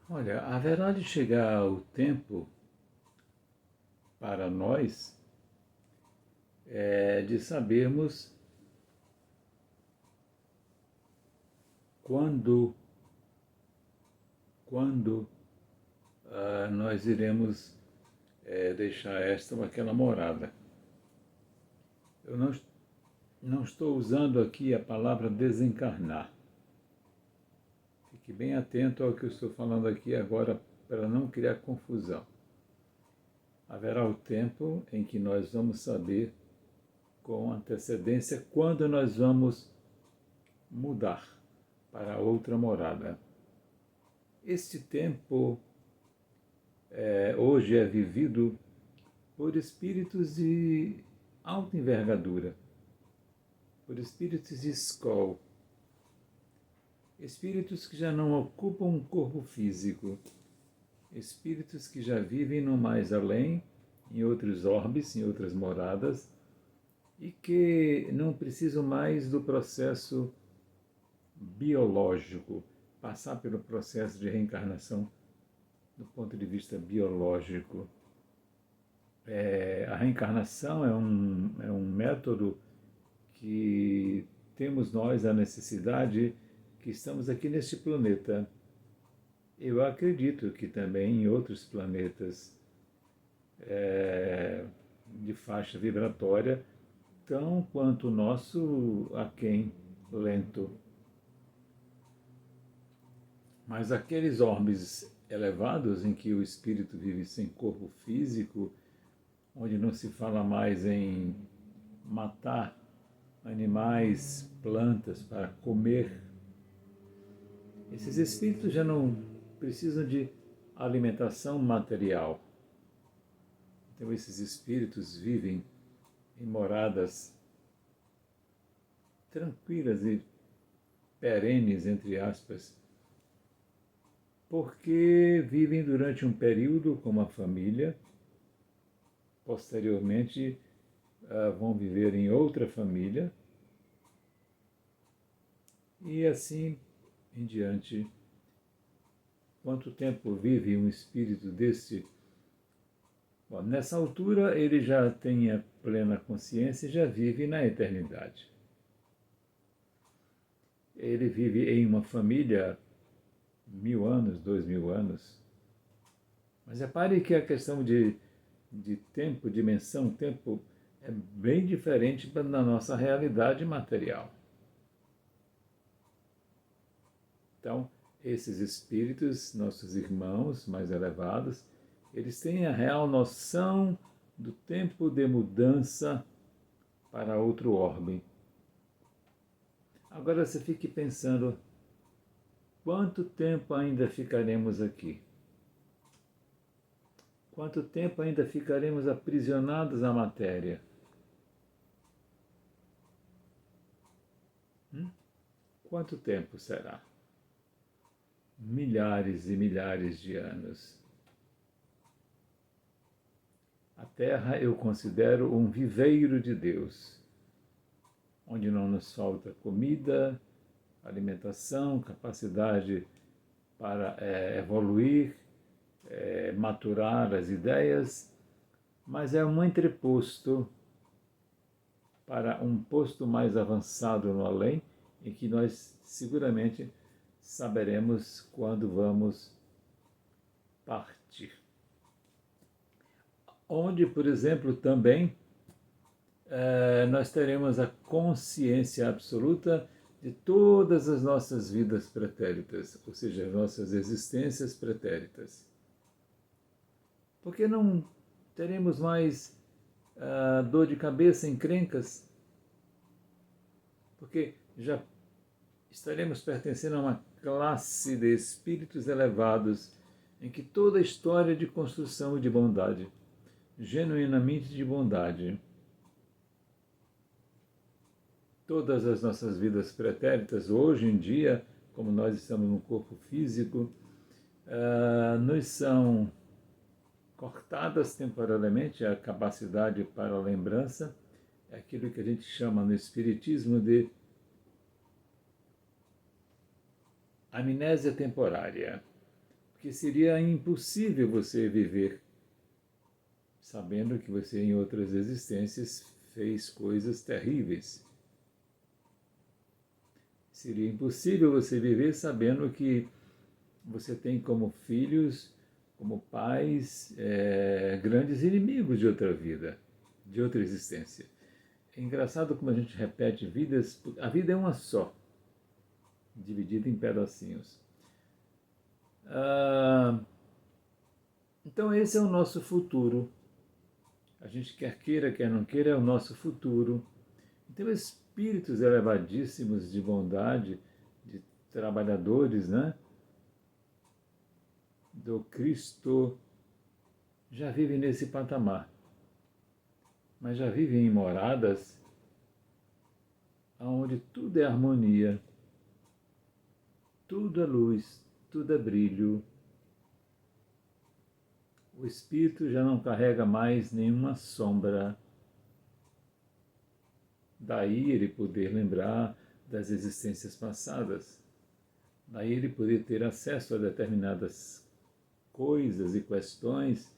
Olha, haverá de chegar o tempo para nós de sabermos quando, quando nós iremos deixar esta ou aquela morada. Eu não estou usando aqui a palavra desencarnar. Fique bem atento ao que eu estou falando aqui agora para não criar confusão. Haverá o tempo em que nós vamos saber com antecedência quando nós vamos mudar para outra morada. Este tempo hoje é vivido por espíritos de alta envergadura, por espíritos de escola, espíritos que já não ocupam um corpo físico, espíritos que já vivem no mais além, em outros orbes, em outras moradas, e que não precisam mais do processo biológico, passar pelo processo de reencarnação do ponto de vista biológico. A reencarnação é um método que temos nós a necessidade que estamos aqui neste planeta. Eu acredito que também em outros planetas de faixa vibratória, tão quanto o nosso aquém lento. Mas aqueles orbes elevados em que o espírito vive sem corpo físico, onde não se fala mais em matar animais, plantas para comer, esses espíritos já não precisam de alimentação material. Então esses espíritos vivem em moradas tranquilas e perenes, entre aspas, porque vivem durante um período com uma família, posteriormente vão viver em outra família, e assim em diante. Quanto tempo vive um espírito desse? Bom, nessa altura ele já tem a plena consciência e já vive na eternidade. Ele vive em uma família 1000 anos, 2000 anos. Mas repare que a questão de tempo, dimensão, tempo, é bem diferente da nossa realidade material. Então, esses espíritos, nossos irmãos mais elevados, eles têm a real noção do tempo de mudança para outro orbe. Agora você fique pensando, quanto tempo ainda ficaremos aqui? Quanto tempo ainda ficaremos aprisionados à matéria? Quanto tempo será? Milhares e milhares de anos. A Terra eu considero um viveiro de Deus, onde não nos falta comida, alimentação, capacidade para evoluir, maturar as ideias, mas é um entreposto para um posto mais avançado no além, em que nós seguramente saberemos quando vamos partir. Onde, por exemplo, também nós teremos a consciência absoluta de todas as nossas vidas pretéritas, ou seja, nossas existências pretéritas. Porque não teremos mais dor de cabeça, encrencas, porque já estaremos pertencendo a uma classe de espíritos elevados em que toda a história de construção de bondade, genuinamente de bondade, todas as nossas vidas pretéritas, hoje em dia, como nós estamos no corpo físico, nos são cortadas temporariamente a capacidade para a lembrança, é aquilo que a gente chama no espiritismo de amnésia temporária. Porque seria impossível você viver sabendo que você em outras existências fez coisas terríveis. Seria impossível você viver sabendo que você tem como filhos, como pais, grandes inimigos de outra vida, de outra existência. É engraçado como a gente repete vidas, a vida é uma só, dividida em pedacinhos. Então esse é o nosso futuro. A gente quer queira, quer não queira, é o nosso futuro. Então espíritos elevadíssimos de bondade, de trabalhadores, né, do Cristo, já vivem nesse patamar. Mas já vivem em moradas onde tudo é harmonia, tudo é luz, tudo é brilho. O espírito já não carrega mais nenhuma sombra. Daí ele poder lembrar das existências passadas. Daí ele poder ter acesso a determinadas coisas e questões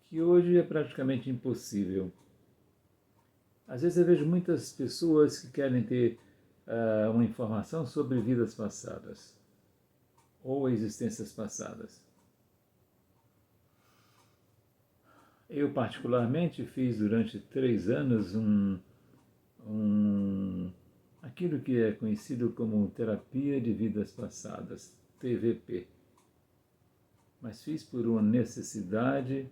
que hoje é praticamente impossível. Às vezes eu vejo muitas pessoas que querem ter uma informação sobre vidas passadas ou existências passadas. Eu particularmente fiz durante 3 anos aquilo que é conhecido como terapia de vidas passadas, TVP. Mas fiz por uma necessidade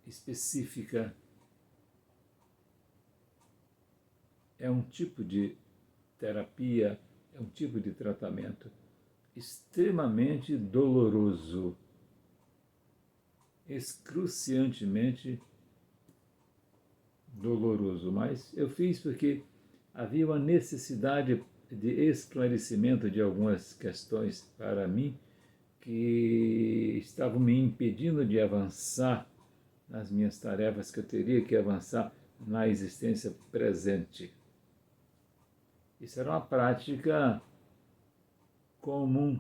específica. É um tipo de terapia, é um tipo de tratamento extremamente doloroso, excruciantemente doloroso. Mas eu fiz porque havia uma necessidade de esclarecimento de algumas questões para mim que estavam me impedindo de avançar nas minhas tarefas que eu teria que avançar na existência presente. Isso era uma prática comum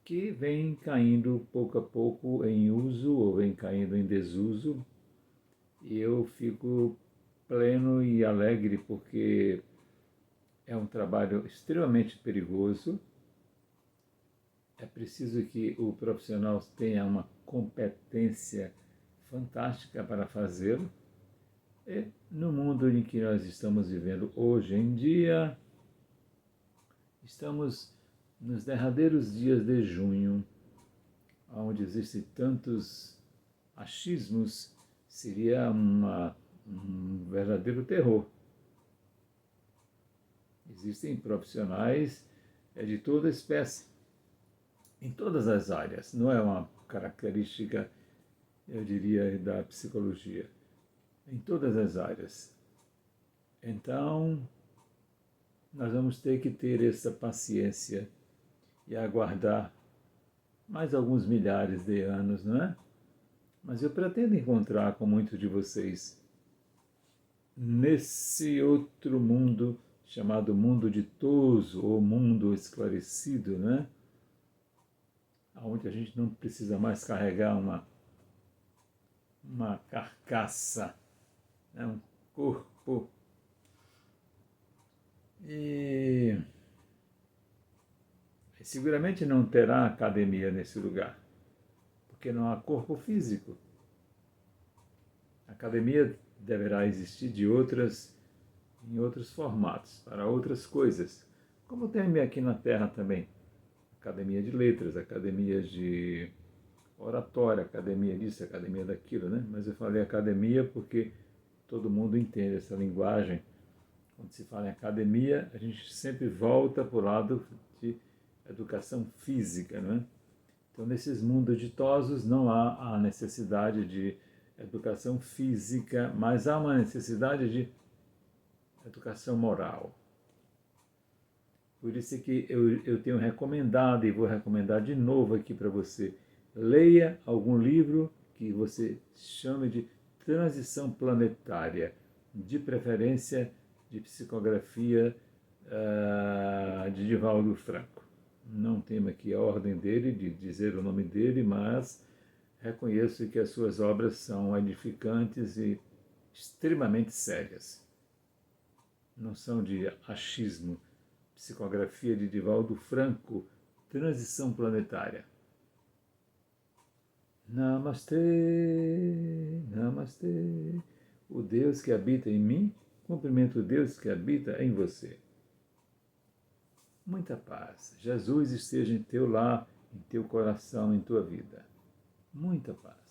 que vem caindo pouco a pouco em uso ou vem caindo em desuso, e eu fico pleno e alegre porque é um trabalho extremamente perigoso. É preciso que o profissional tenha uma competência fantástica para fazê-lo. E no mundo em que nós estamos vivendo hoje em dia, estamos nos derradeiros dias de junho, onde existem tantos achismos, seria um verdadeiro terror. Existem profissionais de toda espécie, em todas as áreas. Não é uma característica, eu diria, da psicologia. Em todas as áreas. Então, nós vamos ter que ter essa paciência e aguardar mais alguns milhares de anos, não é? Mas eu pretendo encontrar com muitos de vocês nesse outro mundo chamado mundo ditoso ou mundo esclarecido, né? Onde a gente não precisa mais carregar uma carcaça, né? Um corpo. E seguramente não terá academia nesse lugar, porque não há corpo físico. A academia deverá existir em outros formatos, para outras coisas, como tem aqui na Terra também. Academia de letras, academia de oratória, academia disso, academia daquilo, né? Mas eu falei academia porque todo mundo entende essa linguagem. Quando se fala em academia, a gente sempre volta para o lado de educação física, não é? Então, nesses mundos ditosos não há a necessidade de educação física, mas há uma necessidade de educação moral. Por isso é que eu tenho recomendado e vou recomendar de novo aqui para você. Leia algum livro que você chame de transição planetária, de preferência de psicografia de Divaldo Franco. Não tenho aqui a ordem dele, de dizer o nome dele, mas reconheço que as suas obras são edificantes e extremamente sérias. Não são de achismo. Psicografia de Divaldo Franco, Transição Planetária. Namastê, namastê. O Deus que habita em mim, cumprimento o Deus que habita em você. Muita paz. Jesus esteja em teu lar, em teu coração, em tua vida. Muita paz.